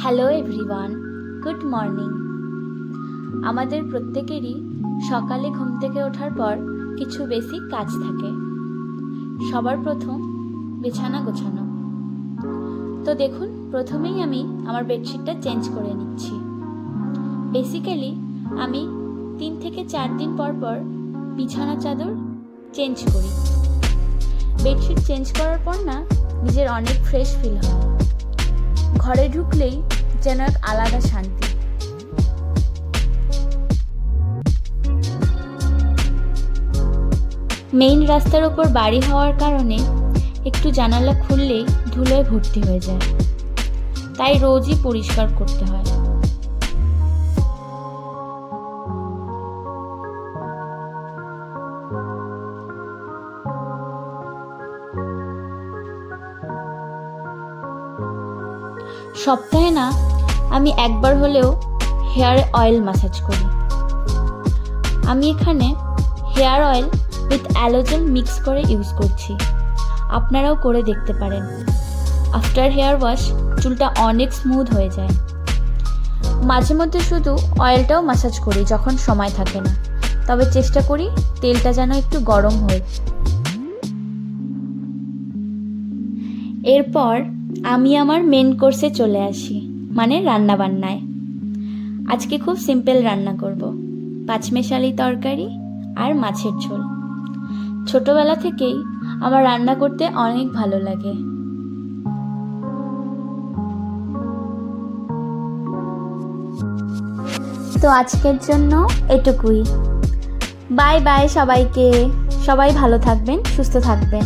Hello everyone, good morning. আমাদের প্রত্যেকেরই সকালে ঘুম থেকে ওঠার পর কিছু বেসিক কাজ থাকে। সবার প্রথম বিছানা গোছানো। তো দেখুন, প্রথমেই আমি আমার বেডশিটটা চেঞ্জ করে নিচ্ছি। বেসিক্যালি আমি 3 থেকে 4 দিন পর পর বিছানা চাদর চেঞ্জ করি। বেডশিট চেঞ্জ করার পর না নিজের অনেক ফ্রেশ ফিল হয়। ঘরে ঢুকলেই যেন এক আলাদা শান্তি। মেইন রাস্তার ওপর বাড়ি হওয়ার কারণে একটু জানালা খুললেই ধুলোয় ভর্তি হয়ে যায়, তাই রোজই পরিষ্কার করতে হয়। সপ্তাহে না আমি একবার হলেও হেয়ার অয়েল ম্যাসাজ করি। আমি এখানে হেয়ার অয়েল উইথ অ্যালোজেল মিক্স করে ইউজ করছি, আপনারাও করে দেখতে পারেন। আফটার হেয়ার ওয়াশ চুলটা অনেক স্মুথ হয়ে যায়। মাঝে মধ্যে শুধু অয়েলটাও ম্যাসাজ করি যখন সময় থাকে না, তবে চেষ্টা করি তেলটা যেন একটু গরম হয়। এরপর আমি আমার মেন কোর্সে চলে আসি, মানে রান্না বান্নায়। আজকে খুব সিম্পল রান্না করব, পাঁচমেশালি তরকারি আর মাছের ঝোল। ছোটবেলা থেকেই আমার রান্না করতে অনেক ভালো লাগে। তো আজকের জন্য এটুকুই। বাই বাই সবাইকে। সবাই ভালো থাকবেন, সুস্থ থাকবেন।